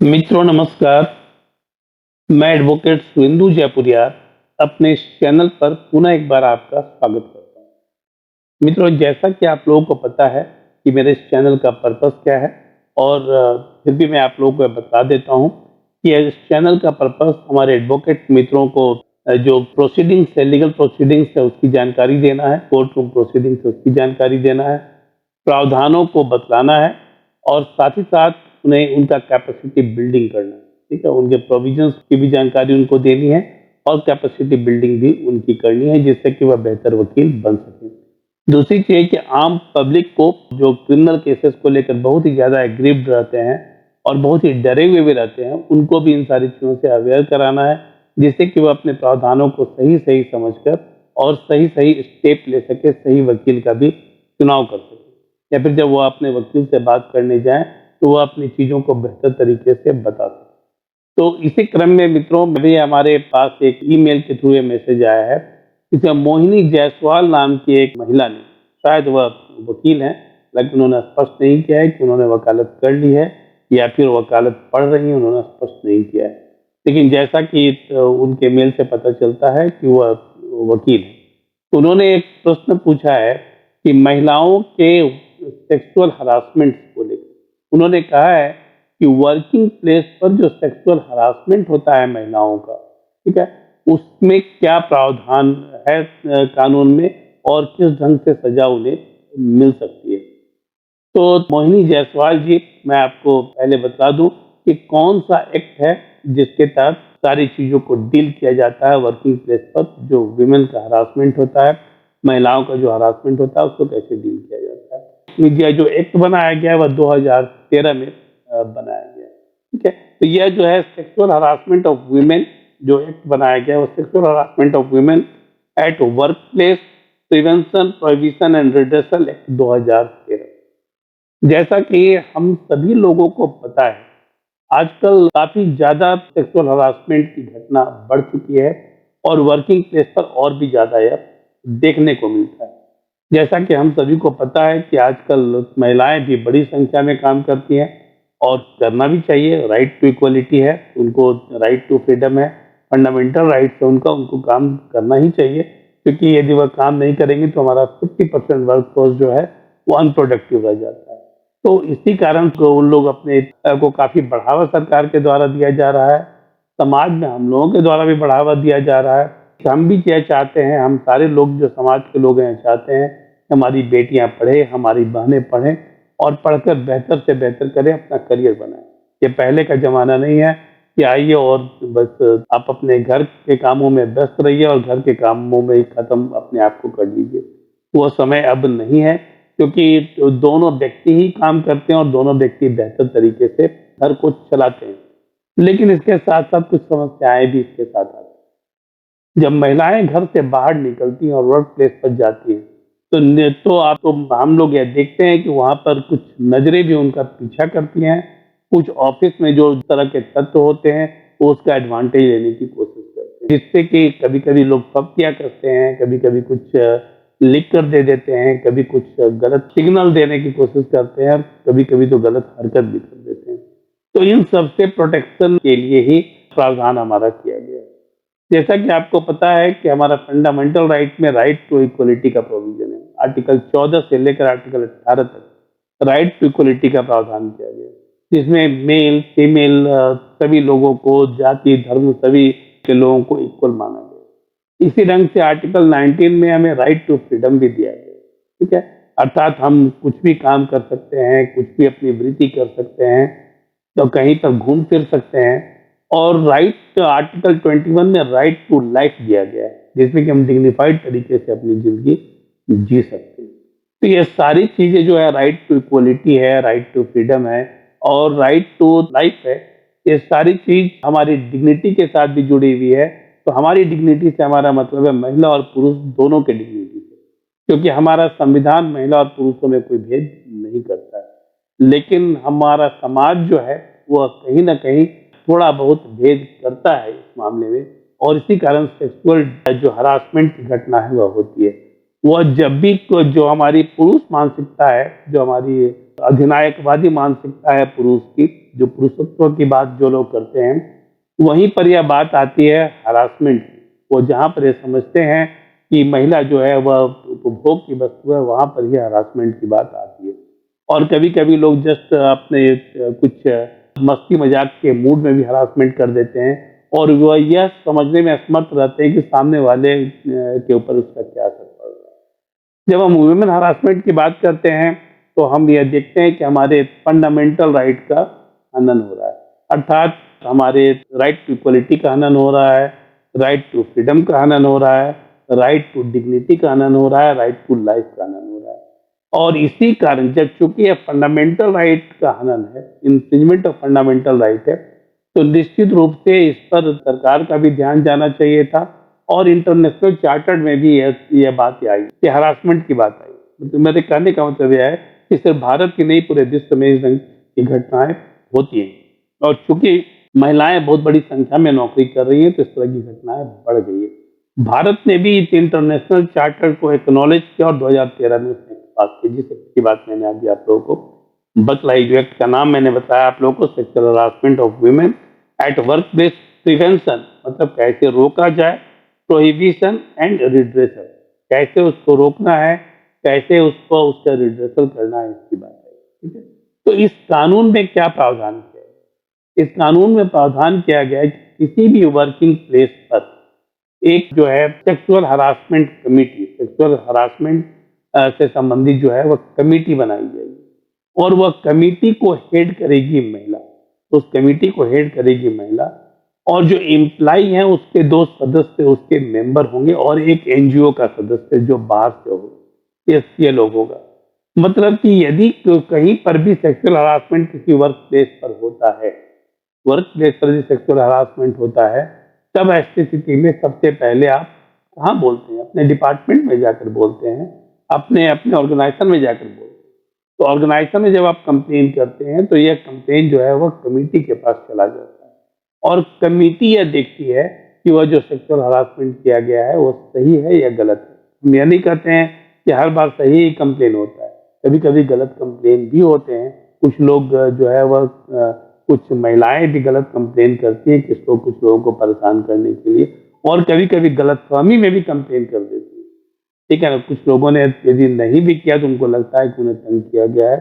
मित्रों नमस्कार। मैं एडवोकेट सुविंदु जयपुरिया अपने इस चैनल पर पुनः एक बार आपका स्वागत करता हूं। मित्रों, जैसा कि आप लोगों को पता है कि मेरे इस चैनल का पर्पस क्या है और फिर भी मैं आप लोगों को बता देता हूं कि इस चैनल का पर्पस हमारे एडवोकेट मित्रों को जो प्रोसीडिंग्स है, लीगल प्रोसीडिंग्स है, उसकी जानकारी देना है, कोर्ट रूम प्रोसीडिंग्स है उसकी जानकारी देना है, प्रावधानों को बतलाना है और साथ ही साथ उन्हें उनका कैपेसिटी बिल्डिंग करना है। ठीक है, उनके प्रोविजंस की भी जानकारी उनको देनी है और कैपेसिटी बिल्डिंग भी उनकी करनी है, जिससे कि वह बेहतर वकील बन सके। दूसरी चीज कि आम पब्लिक को जो क्रिमिनल केसेस को लेकर बहुत ही ज्यादा एग्रीव्ड रहते हैं और बहुत ही डरे हुए भी रहते हैं, उनको भी इन सारी चीजों से अवेयर कराना है, जिससे कि वह अपने प्रावधानों को सही सही समझकर और सही सही स्टेप ले सके, सही वकील का भी चुनाव कर सके, या फिर जब वो अपने वकील से बात करने जाए तो वह अपनी चीजों को बेहतर तरीके से बता सके। तो इसी क्रम में मित्रों, अभी हमारे पास एक ईमेल के थ्रू मैसेज आया है। इसमें मोहिनी जायसवाल नाम की एक महिला ने, शायद वह वकील हैं, लेकिन उन्होंने स्पष्ट नहीं किया है कि उन्होंने वकालत कर ली है या फिर वकालत पढ़ रही है, उन्होंने स्पष्ट नहीं किया है। लेकिन जैसा कि उनके मेल से पता चलता है कि वह वकील है। उन्होंने एक प्रश्न पूछा है कि महिलाओं के सेक्सुअल हरासमेंट को लेकर उन्होंने कहा है कि वर्किंग प्लेस पर जो सेक्सुअल हरासमेंट होता है महिलाओं का, ठीक है, उसमें क्या प्रावधान है कानून में और किस ढंग से सजा उन्हें मिल सकती है। तो मोहिनी जायसवाल जी, मैं आपको पहले बता दूं कि कौन सा एक्ट है जिसके तहत सारी चीजों को डील किया जाता है। वर्किंग प्लेस पर जो विमेन का हरासमेंट होता है, महिलाओं का जो हरासमेंट होता है, उसको कैसे डील किया जाता है। मीडिया जो एक्ट बनाया गया है वह 2013 में बनाया गया है। ठीक है, तो यह जो है सेक्सुअल हरासमेंट ऑफ वुमेन जो एक्ट बनाया गया है, वो sexual harassment of women at work place prevention prohibition and redressal act 2013। जैसा कि हम सभी लोगों को पता है, आजकल काफी ज्यादा सेक्सुअल हरासमेंट की घटना बढ़ चुकी है और वर्किंग प्लेस पर और भी ज्यादा यह देखने को मिलता है। जैसा कि हम सभी को पता है कि आजकल महिलाएं भी बड़ी संख्या में काम करती हैं और करना भी चाहिए। राइट टू इक्वलिटी है, उनको राइट टू फ्रीडम है, फंडामेंटल राइट्स है उनका, उनको काम करना ही चाहिए, क्योंकि यदि वह काम नहीं करेंगे तो हमारा 50% वर्क फोर्स जो है वो अनप्रोडक्टिव रह जाता है। तो इसी कारण उन लोग अपने को काफी बढ़ावा सरकार के द्वारा दिया जा रहा है, समाज में हम लोगों के द्वारा भी बढ़ावा दिया जा रहा है। हम भी क्या चाहते हैं, हम सारे लोग जो समाज के लोग हैं चाहते हैं कि हमारी बेटियां पढ़े, हमारी बहनें पढ़ें और पढ़कर बेहतर से बेहतर करें, अपना करियर बनाएं। ये पहले का जमाना नहीं है कि आइए और बस आप अपने घर के कामों में व्यस्त रहिए और घर के कामों में ही खत्म अपने आप को कर लीजिए। वो समय अब नहीं है, क्योंकि दोनों व्यक्ति ही काम करते हैं और दोनों व्यक्ति बेहतर तरीके से घर को चलाते हैं। लेकिन इसके साथ साथ कुछ समस्याएं भी इसके साथ आती हैं। जब महिलाएं घर से बाहर निकलती हैं और वर्क प्लेस पर जाती हैं तो आपको हम लोग यह देखते हैं कि वहां पर कुछ नजरें भी उनका पीछा करती हैं। कुछ ऑफिस में जो तरह के तत्व होते हैं वो उसका एडवांटेज लेने की कोशिश करते हैं, जिससे कि कभी कभी लोग फब्तिया करते हैं, कभी कभी कुछ लिख कर दे देते हैं, कभी कुछ गलत सिग्नल देने की कोशिश करते हैं, कभी कभी तो गलत हरकत भी कर देते हैं। तो इन सबसे प्रोटेक्शन के लिए ही प्रावधान हमारा किया गया है। जैसा कि आपको पता है कि हमारा फंडामेंटल राइट में राइट टू इक्वलिटी का प्रोविजन है। आर्टिकल 14 से लेकर आर्टिकल 18 तक राइट टू इक्वलिटी का प्रावधान किया गया है, जिसमें मेल फीमेल सभी लोगों को, जाति धर्म सभी के लोगों को इक्वल माना गया। इसी ढंग से आर्टिकल 19 में हमें राइट टू फ्रीडम भी दिया गया। ठीक है, अर्थात हम कुछ भी काम कर सकते हैं, कुछ भी अपनी वृत्ति कर सकते हैं, तो कहीं पर घूम फिर सकते हैं। और राइट आर्टिकल 21 में राइट टू लाइफ दिया गया है, जिसमें कि हम डिग्निफाइड तरीके से अपनी जिंदगी जी सकते हैं। तो ये सारी चीजें जो है, राइट टू इक्वलिटी है, राइट टू फ्रीडम है और राइट टू लाइफ है, ये सारी चीज हमारी डिग्निटी के साथ भी जुड़ी हुई है। तो हमारी डिग्निटी से हमारा मतलब है महिला और पुरुष दोनों के डिग्निटी से, क्योंकि हमारा संविधान महिला और पुरुषों में कोई भेद नहीं करता है। लेकिन हमारा समाज जो है वह कहीं ना कहीं थोड़ा बहुत भेद करता है इस मामले में, और इसी कारण सेक्सुअल जो हरासमेंट की घटना है वह होती है। वह जब भी जो हमारी पुरुष मानसिकता है, जो हमारी अधिनायकवादी मानसिकता है पुरुष की, जो पुरुषत्व की बात जो लोग करते हैं, वहीं पर यह बात आती है हरासमेंट की। वो जहाँ पर ये समझते हैं कि महिला जो है वह उपभोग की वस्तु है, वहाँ पर यह हरासमेंट की बात आती है। और कभी कभी लोग जस्ट अपने कुछ मस्ती मजाक के मूड में भी हरासमेंट कर देते हैं, और वह यह समझने में असमर्थ रहते हैं कि सामने वाले के ऊपर उसका क्या असर पड़ रहा है। जब हम वुमेन हरासमेंट की बात करते हैं तो हम यह देखते हैं कि हमारे फंडामेंटल राइट का हनन हो रहा है, अर्थात हमारे राइट टू इक्वलिटी का हनन हो रहा है, राइट टू फ्रीडम का हनन हो रहा है, राइट टू डिग्निटी का हनन हो रहा है, राइट टू लाइफ का हनन हो रहा है। और इसी कारण जब चूंकि यह फंडामेंटल राइट का हनन है, इंफ्रिंजमेंट ऑफ फंडामेंटल राइट है, तो निश्चित रूप से इस पर सरकार का भी ध्यान जाना चाहिए था, और इंटरनेशनल चार्टर्ड में भी यह बात आई, ये हरासमेंट की बात आई। तो मेरे कहने का मतलब यह है कि सिर्फ भारत की नहीं, पूरे विश्व में इस ढंग की घटनाएं होती हैं, और चूंकि महिलाएं बहुत बड़ी संख्या में नौकरी कर रही हैं तो इस तरह की घटनाएं बढ़ गई है। भारत ने भी इस इंटरनेशनल चार्टर को एक्नॉलेज किया और 2013 में उसने पास की, जिसकी बात मैंने अभी आप लोगों को बतलाई। जो एक्ट का नाम मैंने बताया आप लोगों को, sexual harassment of women at work place prevention, मतलब कैसे रोका जाए, प्रोहिबिशन एंड रिड्रेसल, कैसे उसको रोकना है, कैसे उसको उसका रिड्रेसल करना है, इसकी बात है। ठीक है, तो इस कानून में क्या प्रावधान किया है? इस कानून में प्रावधान किया गया है कि किसी भी वर्किंग प्लेस पर एक जो है sexual harassment committee, sexual harassment से संबंधित जो है वह कमेटी बनाई जाएगी, और वह कमेटी को हेड करेगी महिला, उस कमेटी को हेड करेगी महिला, और जो एम्प्लाई हैं उसके 2 सदस्य उसके मेंबर होंगे, और एक एनजीओ का सदस्य जो बाहर से होगा, ये लोग होगा। मतलब कि यदि कहीं पर भी सेक्सुअल हरासमेंट किसी वर्क प्लेस पर होता है, वर्क प्लेस पर भी सेक्सुअल हरासमेंट होता है, तब ऐसी स्थिति में सबसे पहले आप कहाँ बोलते हैं? अपने डिपार्टमेंट में जाकर बोलते हैं, अपने अपने ऑर्गेनाइजेशन में जाकर बोलते हैं। तो ऑर्गेनाइजेशन में जब आप कंप्लेन करते हैं तो यह कंप्लेन जो है वह कमेटी के पास चला जाता है, और कमेटी यह देखती है कि वह जो सेक्सुअल हरासमेंट किया गया है वो सही है या गलत है। हम यह नहीं कहते हैं कि हर बार सही कंप्लेन होता है, कभी कभी गलत कंप्लेन भी होते हैं। कुछ लोग जो है वह कुछ महिलाएं भी गलत कंप्लेन करती हैं किसको, कुछ लोगों को परेशान करने के लिए, और कभी कभी गलतफहमी में भी कंप्लेन कर देती है। ठीक है ना, कुछ लोगों ने यदि नहीं भी किया तो उनको लगता है कि उन्हें तंग किया गया है,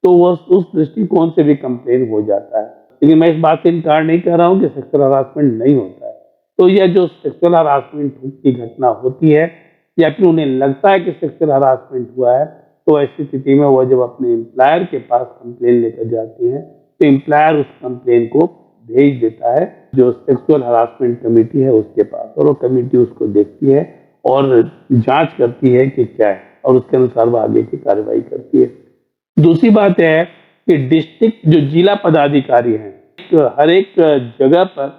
तो वह उस दृष्टिकोण से भी कंप्लेन हो जाता है। लेकिन मैं इस बात से इनकार नहीं कर रहा हूँ कि सेक्सुअल हरासमेंट नहीं होता है। तो यह जो सेक्सुअल हरासमेंट की घटना होती है, या फिर उन्हें लगता है कि सेक्सुअल हरासमेंट हुआ है, तो ऐसी स्थिति में वह जब अपने एम्प्लॉयर के पास कंप्लेन लेकर जाती हैं, तो एम्प्लॉयर उस कंप्लेन को भेज देता है जो सेक्सुअल हरासमेंट कमेटी है उसके पास, और वो कमेटी उसको देखती है और जांच करती है कि क्या है, और उसके अनुसार वह आगे की कार्रवाई करती है। दूसरी बात है कि डिस्ट्रिक्ट जो जिला पदाधिकारी हैं, हर एक जगह पर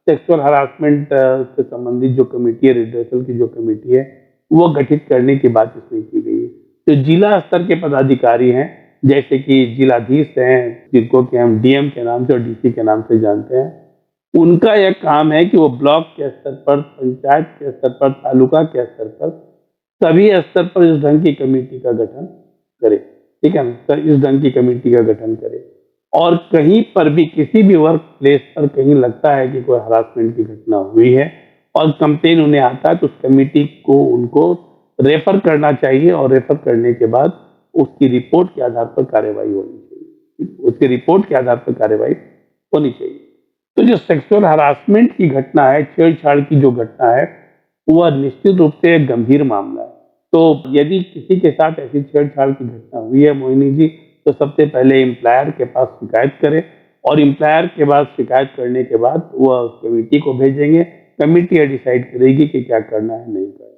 सेक्सुअल हरासमेंट से संबंधित जो कमेटी है, रिड्रेसल की जो कमेटी है, वो गठित करने की बात इसमें की गई है। तो जिला स्तर के पदाधिकारी हैं, जैसे कि जिलाधीश हैं, जिनको कि हम डीएम के नाम से और डीसी के नाम से जानते हैं, उनका यह काम है कि वो ब्लॉक के स्तर पर, पंचायत के स्तर पर, तालुका के स्तर पर, सभी स्तर पर इस ढंग की कमेटी का गठन करे। ठीक है, तो इस ढंग की कमेटी का गठन करे, और कहीं पर भी किसी भी वर्क प्लेस पर कहीं लगता है कि कोई हरासमेंट की घटना हुई है और कंप्लेन उन्हें आता है, तो उस कमेटी को उनको रेफर करना चाहिए, और रेफर करने के बाद उसकी रिपोर्ट के आधार पर कार्रवाई होनी चाहिए, उसकी रिपोर्ट के आधार पर कार्रवाई होनी चाहिए। तो जो सेक्सुअल हरासमेंट की घटना है, छेड़छाड़ की जो घटना है, वह निश्चित रूप से एक गंभीर मामला है। तो यदि किसी के साथ ऐसी छेड़छाड़ की घटना हुई है मोहिनी जी, तो सबसे पहले एम्प्लॉयर के पास शिकायत करें, और एम्प्लॉयर के बाद शिकायत करने के बाद वह कमेटी को भेजेंगे, कमेटी डिसाइड करेगी कि क्या करना है, नहीं करना।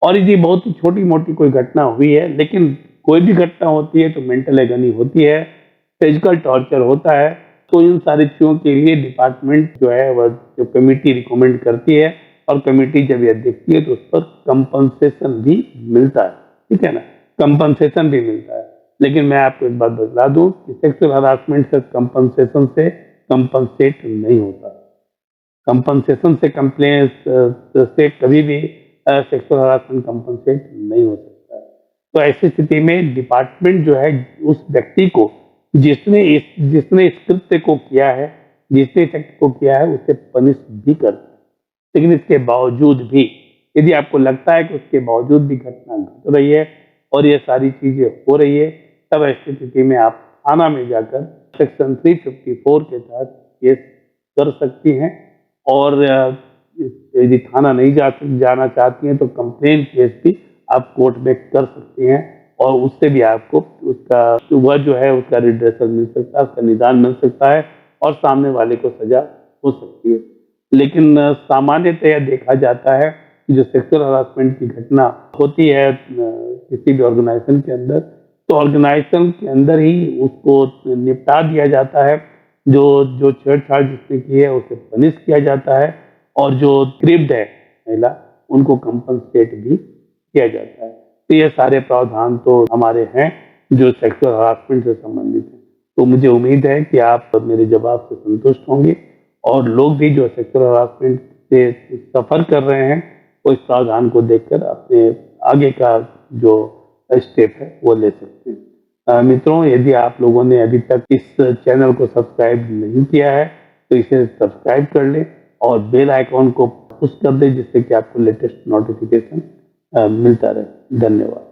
और यदि बहुत ही छोटी मोटी कोई घटना हुई है, लेकिन कोई भी घटना होती है तो मेंटल एगनी होती है, फिजिकल टॉर्चर होता है, तो इन सारी चीजों के लिए डिपार्टमेंट जो है वह जो कमेटी रिकमेंड करती है, और कमेटी जब यह देखती है तो उस पर कंपनसेशन भी मिलता है। ठीक है ना, कंपनसेशन भी मिलता है। लेकिन मैं आपको एक बात बता दूं कि सेक्सुअल हरासमेंट से कंपनसेशन से कंपनसेट नहीं होता। कंपनसेशन से कंप्लेन से कभी भी सेक्सुअल हरासमेंट कंपनसेट नहीं हो सकता है। तो ऐसी स्थिति में डिपार्टमेंट जो है उस व्यक्ति को जिसने इस कृत्य को किया है, जिसने इस एक्ट को किया है, उसे पनिश भी करता है। लेकिन इसके बावजूद भी यदि आपको लगता है कि उसके बावजूद भी घटना घट रही है और ये सारी चीजें हो रही है, तब ऐसी स्थिति में आप थाना में जाकर सेक्शन 354 के तहत केस कर सकती हैं। और यदि थाना नहीं जाना चाहती हैं तो कंप्लेन केस भी आप कोर्ट में कर सकती हैं और उससे भी आपको उसका वह जो है उसका रिड्रेसल मिल सकता है, उसका निदान मिल सकता है और सामने वाले को सजा हो सकती है। लेकिन सामान्यतः देखा जाता है कि जो सेक्सुअल हरासमेंट की घटना होती है किसी भी ऑर्गेनाइजेशन के अंदर, तो ऑर्गेनाइजेशन के अंदर ही उसको निपटा दिया जाता है। जो जो छेड़छाड़ जिसने की है उसे पनिश किया जाता है और जो ग्रीव्ड है महिला उनको कंपनसेट भी किया जाता है। तो ये सारे प्रावधान तो हमारे हैं जो सेक्सुअल हरासमेंट से संबंधित है। तो मुझे उम्मीद है कि आप मेरे जवाब से संतुष्ट होंगे और लोग भी जो सेक्सुअल हरासमेंट से सफर कर रहे हैं वो इस प्रावधान को देखकर अपने आगे का जो स्टेप है वो ले सकते हैं। मित्रों, यदि आप लोगों ने अभी तक इस चैनल को सब्सक्राइब नहीं किया है तो इसे सब्सक्राइब कर लें और बेल आइकॉन को पुश कर दें जिससे कि आपको लेटेस्ट नोटिफिकेशन मिलता रहे। धन्यवाद।